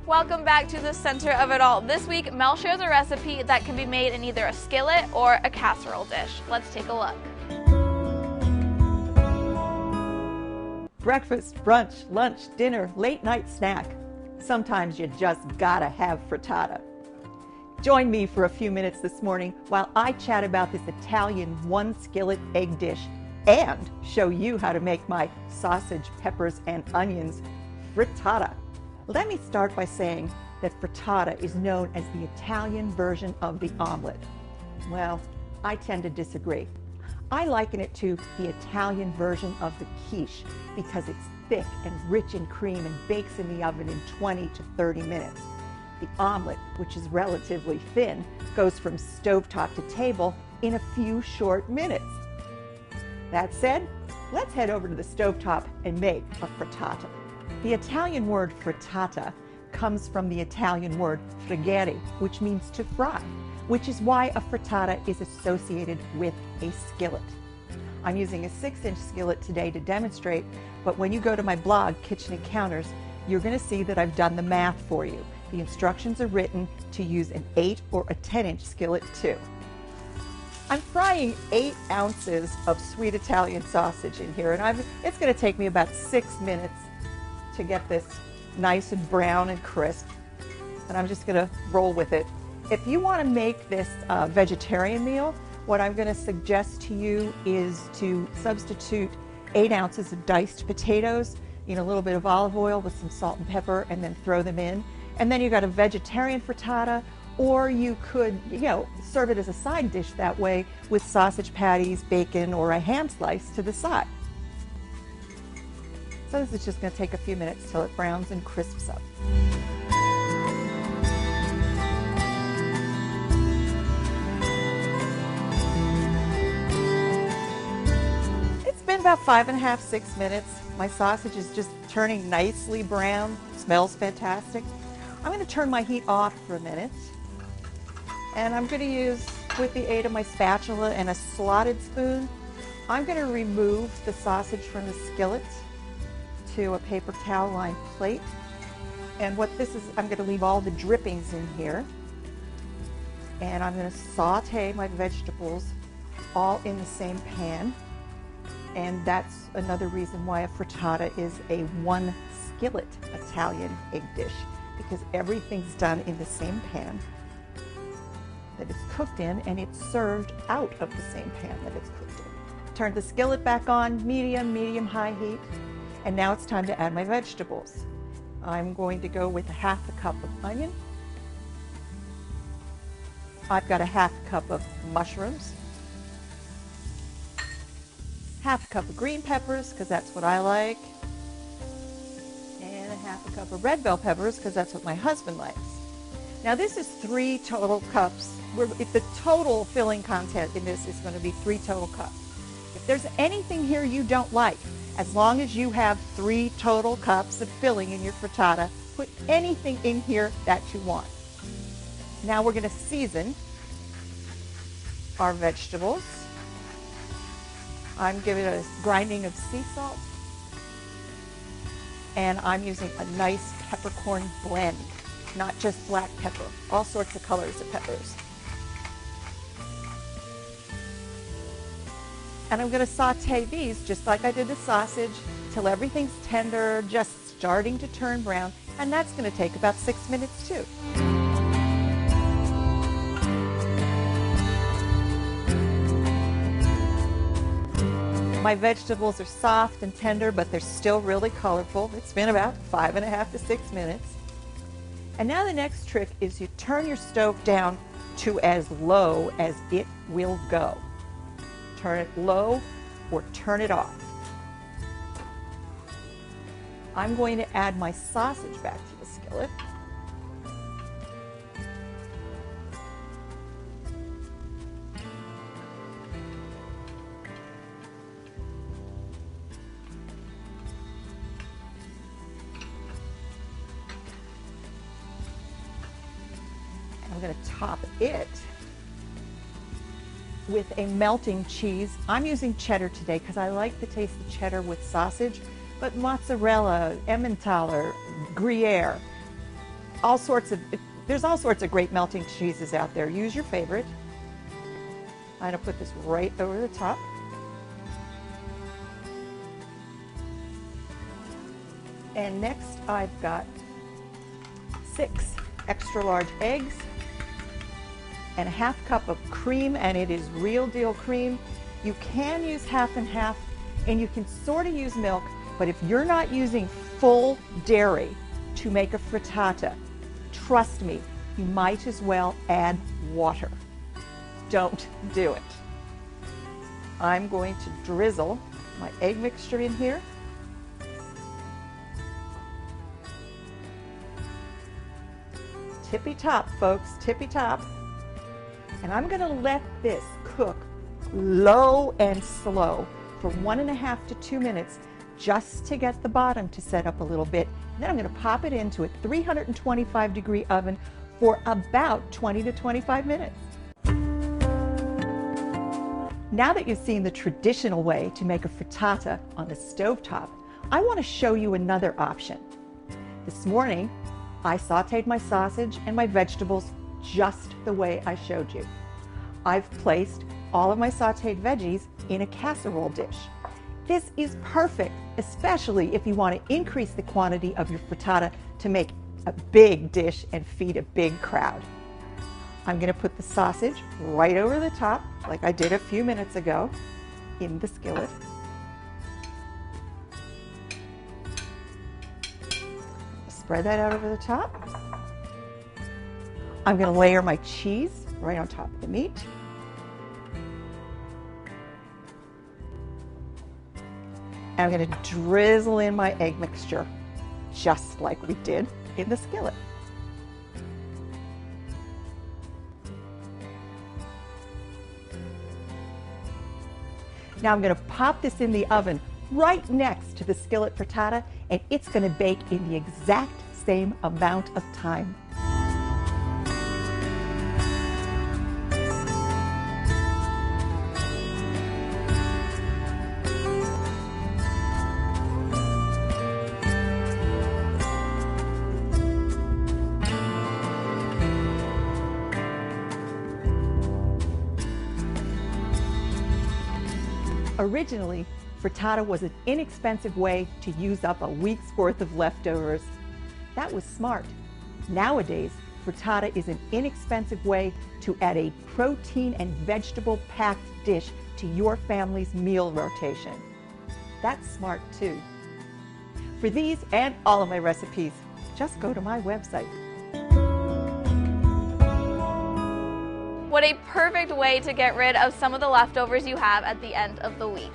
Welcome back to the center of it all. This week, Mel shares a recipe that can be made in either a skillet or a casserole dish. Let's take a look. Breakfast, brunch, lunch, dinner, late night snack. Sometimes you just gotta have frittata. Join me for a few minutes this morning while I chat about this Italian one skillet egg dish and show you how to make my sausage, peppers, and onions frittata. Let me start by saying that frittata is known as the Italian version of the omelet. Well, I tend to disagree. I liken it to the Italian version of the quiche because it's thick and rich in cream and bakes in the oven in 20 to 30 minutes. The omelet, which is relatively thin, goes from stovetop to table in a few short minutes. That said, let's head over to the stovetop and make a frittata. The Italian word frittata comes from the Italian word friggere, which means to fry, which is why a frittata is associated with a skillet. I'm using a 6-inch skillet today to demonstrate, but when you go to my blog, Kitchen Encounters, you're going to see that I've done the math for you. The instructions are written to use an 8 or a 10-inch skillet too. I'm frying 8 ounces of sweet Italian sausage in here, and it's going to take me about 6 minutes to get this nice and brown and crisp, and I'm just going to roll with it. If you want to make this vegetarian meal, what I'm going to suggest to you is to substitute 8 ounces of diced potatoes in a little bit of olive oil with some salt and pepper, and then throw them in. And then you've got a vegetarian frittata, or you could, serve it as a side dish that way with sausage patties, bacon, or a ham slice to the side. So this is just going to take a few minutes till it browns and crisps up. It's been about 5.5, 6 minutes. My sausage is just turning nicely brown. Smells fantastic. I'm going to turn my heat off for a minute. And I'm going to use, with the aid of my spatula and a slotted spoon, I'm going to remove the sausage from the skillet to a paper towel lined plate. And what this is, I'm going to leave all the drippings in here. And I'm going to saute my vegetables all in the same pan. And that's another reason why a frittata is a one skillet Italian egg dish, because everything's done in the same pan that it's cooked in, and it's served out of the same pan that it's cooked in. Turn the skillet back on, medium-high heat. And now it's time to add my vegetables. I'm going to go with a 1/2 cup of onion. I've got a 1/2 cup of mushrooms, 1/2 cup of green peppers, because that's what I like, and a 1/2 cup of red bell peppers, because that's what my husband likes. Now this is 3 total cups. If the total filling content in this is going to be 3 total cups. If there's anything here you don't like, as long as you have 3 total cups of filling in your frittata, put anything in here that you want. Now we're going to season our vegetables. I'm giving it a grinding of sea salt, and I'm using a nice peppercorn blend, not just black pepper, all sorts of colors of peppers. And I'm going to saute these just like I did the sausage till everything's tender, just starting to turn brown, and that's going to take about 6 minutes too. My vegetables are soft and tender, but they're still really colorful. It's been about 5.5 to 6 minutes. And now the next trick is you turn your stove down to as low as it will go. Turn it low or turn it off. I'm going to add my sausage back to the skillet. I'm going to top it with a melting cheese. I'm using cheddar today because I like the taste of cheddar with sausage, but mozzarella, Emmentaler, Gruyere, there's all sorts of great melting cheeses out there. Use your favorite. I'm going to put this right over the top. And next I've got 6 extra large eggs and a half cup of cream, and it is real deal cream. You can use half and half, and you can sort of use milk, but if you're not using full dairy to make a frittata, trust me, you might as well add water. Don't do it. I'm going to drizzle my egg mixture in here. Tippy top, folks, tippy top. And I'm going to let this cook low and slow for 1.5 to 2 minutes just to get the bottom to set up a little bit. And then I'm going to pop it into a 325-degree oven for about 20 to 25 minutes. Now that you've seen the traditional way to make a frittata on the stovetop, I want to show you another option. This morning, I sauteed my sausage and my vegetables just the way I showed you. I've placed all of my sauteed veggies in a casserole dish. This is perfect, especially if you want to increase the quantity of your frittata to make a big dish and feed a big crowd. I'm going to put the sausage right over the top, like I did a few minutes ago, in the skillet. Spread that out over the top. I'm going to layer my cheese right on top of the meat. And I'm going to drizzle in my egg mixture, just like we did in the skillet. Now I'm going to pop this in the oven right next to the skillet frittata, and it's going to bake in the exact same amount of time. Originally, frittata was an inexpensive way to use up a week's worth of leftovers. That was smart. Nowadays, frittata is an inexpensive way to add a protein and vegetable-packed dish to your family's meal rotation. That's smart too. For these and all of my recipes, just go to my website. What a perfect way to get rid of some of the leftovers you have at the end of the week.